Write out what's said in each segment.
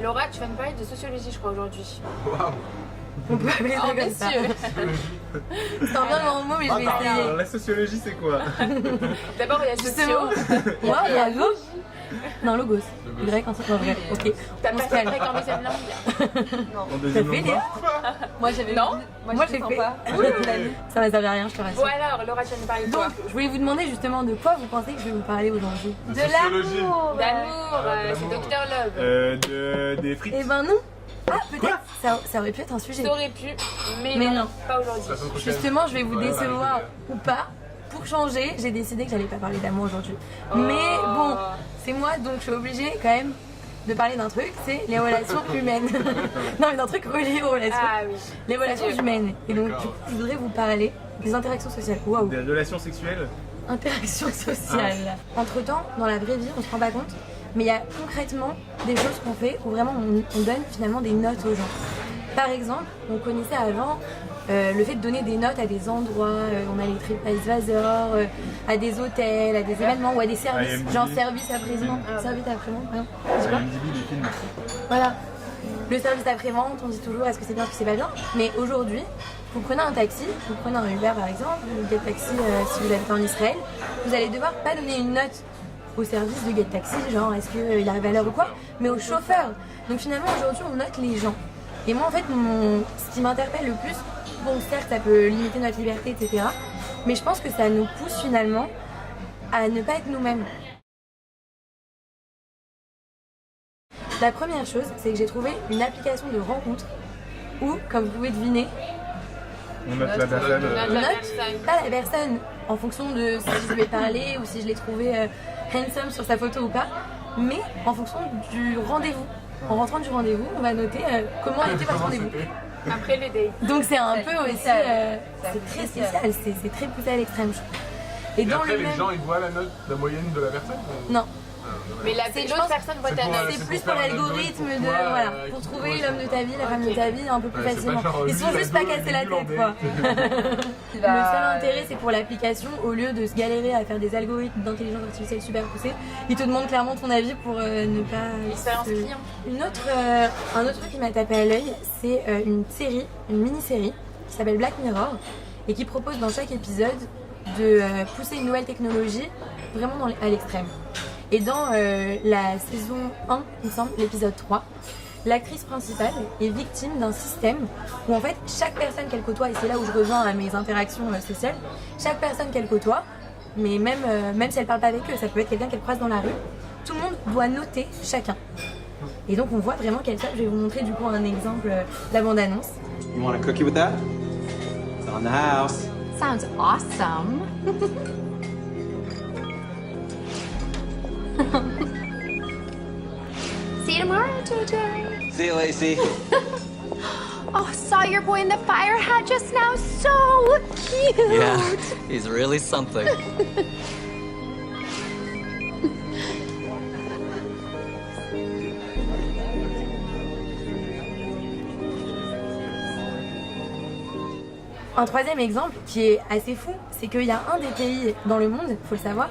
Laura, tu vas me parler de sociologie, je crois, aujourd'hui. Waouh. On peut appeler ça Oh, comme ça. messieurs. C'est un bien grand mot, mais je vais essayer. Alors, la sociologie, c'est quoi? D'abord, il y a Justement. socio. Moi, il y a Logos. Non, Logos. Y en non, vrai. Ok. T'as On pas se fait calme. grec en deuxième langue? En T'as deuxième fait langue. les... Moi j'avais Non. Moi, j'ai fait. Ça m'a servi à rien, je te rassure. Bon alors, Laura, tu vas nous parler de quoi? Donc, je voulais vous demander justement de quoi vous pensez que je vais vous parler aujourd'hui. De sociologie. l'amour. D'amour, c'est d'amour. Docteur Love. Des frites. Eh ben non. Ah, peut-être. Ça aurait pu être un sujet. Ça aurait pu, mais Mais non, non. pas aujourd'hui. La semaine prochaine. Justement, je vais vous Ouais, décevoir ou pas. Pour changer, j'ai décidé que j'allais pas parler d'amour aujourd'hui. Mais bon, c'est moi, donc je suis obligée quand même de parler d'un truc, c'est les relations humaines. Non, mais d'un truc relié aux relations. Ah oui. Les relations Dieu. humaines. Et donc, du coup, je voudrais vous parler des interactions sociales. Waouh. Des relations sexuelles. Interactions sociales. Entre-temps, dans la vraie vie, on se rend pas compte, mais il y a concrètement des choses qu'on fait où vraiment on donne finalement des notes aux gens. Par exemple, on connaissait avant le fait de donner des notes à des endroits, on allait TripAdvisor, à des hôtels, à des événements ou à des services, IMDb. genre service après-vente, service après-vente, pardon. Je sais pas. IMDb, des films. Voilà. Le service après-vente, on dit toujours est-ce que c'est bien, est-ce que c'est pas bien. Mais aujourd'hui, vous prenez un taxi, vous prenez un Uber par exemple, ou Get Taxi si vous habitez en Israël, vous allez devoir pas donner une note au service de Get Taxi, genre est-ce qu'il arrive à l'heure ou quoi, mais au chauffeur. Donc finalement aujourd'hui on note les gens. Et moi en fait ce qui m'interpelle le plus, bon certes ça peut limiter notre liberté etc, mais je pense que ça nous pousse finalement à ne pas être nous-mêmes. La première chose, c'est que j'ai trouvé une application de rencontre où, comme vous pouvez deviner, On note la personne. on note pas la personne en fonction de si je lui ai parlé ou si je l'ai trouvé handsome sur sa photo ou pas, mais en fonction du rendez-vous. En rentrant du rendez-vous, on va noter comment a été votre rendez-vous. Après les dates. Donc c'est un peu aussi, c'est très spécial. spécial, c'est très poussé à l'extrême. je trouve. Et Et dans après, le les même... gens, ils voient la note, la moyenne de la personne Non. Mais C'est- je l'autre pense- personne voit ta c'est pour, note. C'est c'est plus pour pour faire un l'algorithme algorithme de pour toi, voilà, qui pour te trouver voit l'homme de ta vie, la femme de ta vie un peu plus Ouais, c'est pas facilement. genre, Ils lui, sont il a juste pas deux casser la tête Irlandais. quoi. Il Le va- seul intérêt c'est pour l'application, au lieu de se galérer à faire des algorithmes d'intelligence artificielle super poussés, ils te demandent clairement ton avis pour ne pas. Expérience se- client. Un autre truc qui m'a tapé à l'œil, c'est une mini-série qui s'appelle Black Mirror et qui propose dans chaque épisode de pousser une nouvelle technologie vraiment à l'extrême. Et dans la saison 1, il me semble, l'épisode 3, l'actrice principale est victime d'un système où en fait chaque personne qu'elle côtoie, et c'est là où je reviens à mes interactions sociales, chaque personne qu'elle côtoie, mais même si elle parle pas avec eux, ça peut être quelqu'un qu'elle croise dans la rue, tout le monde doit noter chacun. Et donc on voit vraiment qu'elle fait. Je vais vous montrer du coup un exemple, la bande-annonce. You want a cookie with that? It's on the house. Sounds awesome. See you tomorrow, JJ. See you, Lacey. Oh, saw your boy in the fire hat just now. So cute. Yeah, he's really something. Un troisième exemple qui est assez fou, c'est qu'il y a un des pays dans le monde, il faut le savoir,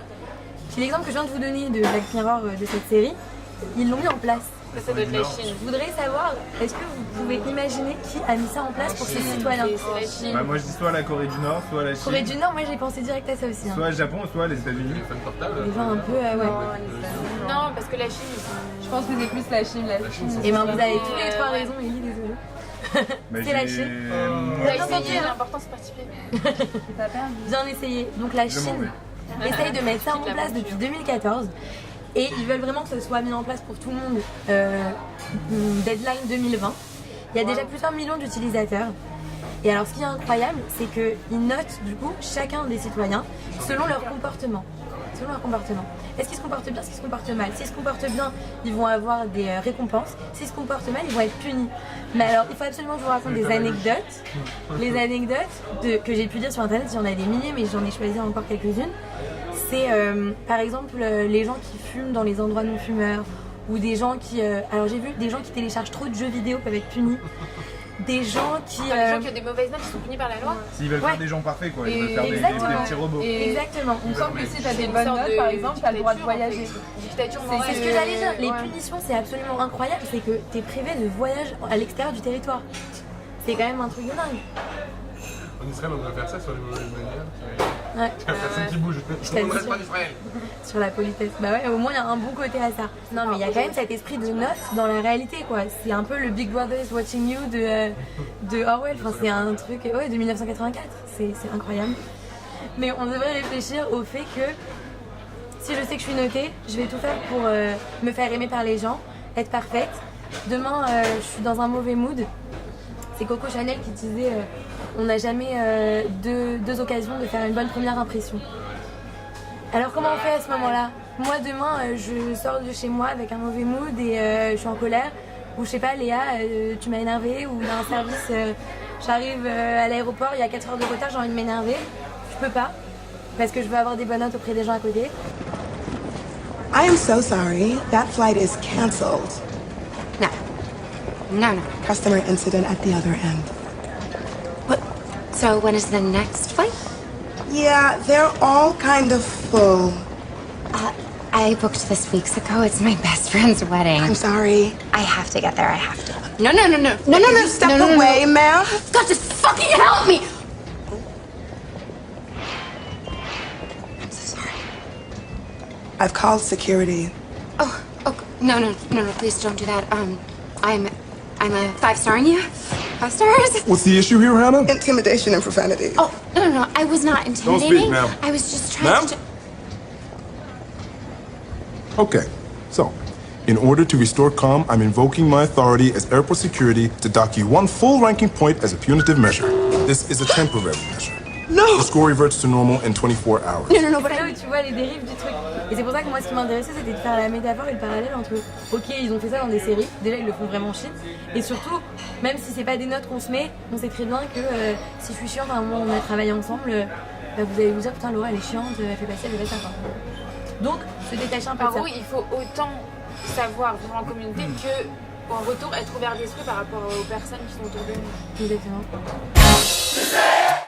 qui est l'exemple que je viens de vous donner de Black Mirror de cette série, ils l'ont mis en place. Ça doit être la Chine. Je voudrais savoir, est-ce que vous pouvez imaginer qui a mis ça en place pour ses citoyens? C'est la Chine. Bah, moi, je dis soit la Corée du Nord, soit la Chine. Corée du Nord, moi j'ai pensé direct à ça aussi. Hein. Soit le Japon, soit les États-Unis. Téléphone portable. Des gens un peu, ouais. Non, parce que la Chine, ils sont... Je pense que c'est plus la Chine. La Chine. Et ben vous avez tous les trois raisons, Ellie, désolée. Bah, C'est la j'ai- Chine. T'as Bien essayé, tenté, hein. l'important c'est participer. T'as perdu. Bien essayé. Donc la Je m'en Chine vais. essaye de mettre ça en place depuis 2014 et ils veulent vraiment que ce soit mis en place pour tout le monde. Deadline 2020. Il y a déjà plusieurs millions d'utilisateurs. Et alors ce qui est incroyable, c'est qu'ils notent du coup chacun des citoyens selon leur comportement. Selon leur comportement. Est-ce qu'ils se comportent bien, est-ce qu'ils se comportent mal? S'ils se comportent bien, ils vont avoir des récompenses. S'ils se comportent mal, ils vont être punis. Mais alors, il faut absolument que je vous raconte des anecdotes. Les anecdotes que j'ai pu lire sur internet, il y en a des milliers, mais j'en ai choisi encore quelques-unes. C'est par exemple les gens qui fument dans les endroits non fumeurs. Ou des gens qui... alors j'ai vu des gens qui téléchargent trop de jeux vidéo peuvent être punis. des gens qui... Enfin, les gens qui ont des mauvaises notes, qui sont punis par la loi. S'ils veulent Ouais. faire des gens parfaits, quoi. Ils Et veulent faire des exactement. petits robots. Et Exactement. il me semble que si t'as des C'est une bonnes sorte notes, de par exemple, t'as le droit de dictature, en fait. voyager. Dictature C'est C'est ce que morale. j'allais dire, les Ouais. punitions c'est absolument incroyable, c'est que t'es privé de voyage à l'extérieur du territoire. C'est quand même un truc de dingue. En Israël, on devrait faire ça sur les mauvaises manières. Ouais. Il y a personne qui bouge. t'assure. On ne reste pas d'Israël. Sur la politesse. Bah ouais, au moins il y a un bon côté à ça. Non mais il y a quand même cet esprit de note dans la réalité quoi. C'est un peu le Big Brother is watching you de Orwell. Enfin c'est un truc ouais, de 1984. C'est incroyable. Mais on devrait réfléchir au fait que si je sais que je suis notée, je vais tout faire pour me faire aimer par les gens, être parfaite. Demain je suis dans un mauvais mood. C'est Coco Chanel qui disait on n'a jamais deux occasions de faire une bonne première impression. Alors comment on fait à ce moment-là? Moi demain je sors de chez moi avec un mauvais mood et je suis en colère. Ou je sais pas Léa, tu m'as énervé ou il y a un service, j'arrive à l'aéroport, il y a 4 heures de retard, j'ai envie de m'énerver. Je peux pas parce que je veux avoir des bonnes notes auprès des gens à côté. I am so sorry. That flight is canceled. No. No. Customer incident at the other end. What? So when is the next flight? Yeah, they're all kind of full. I booked this weeks ago. It's my best friend's wedding. I'm sorry. I have to get there. I have to. No. Step away, ma'am. You've got to fucking help me! I'm so sorry. I've called security. Oh, no, please don't do that. I'm a 5-star in you. 5 stars? What's the issue here, Hannah? Intimidation and profanity. Oh, no, I was not intimidating. ma'am. I was just trying to... Okay, so, in order to restore calm, I'm invoking my authority as airport security to dock you 1 full ranking point as a punitive measure. This is a temporary measure. No! The score reverts to normal in 24 hours. C'est là où tu vois les dérives du truc. Et c'est pour ça que moi ce qui m'intéressait c'était de faire la métaphore et le parallèle entre ok ils ont fait ça dans des séries, déjà ils le font vraiment shit. Et surtout, même si c'est pas des notes qu'on se met, on sait très bien que si je suis chiante à un moment où on a travaillé ensemble, bah, vous allez vous dire putain Laura elle est chiante, elle fait passer, elle fait ça. Donc se détacher un peu En de ça. gros, il faut autant savoir vivre en communauté que en retour être ouvert d'esprit par rapport aux personnes qui sont autour de nous. Exactement.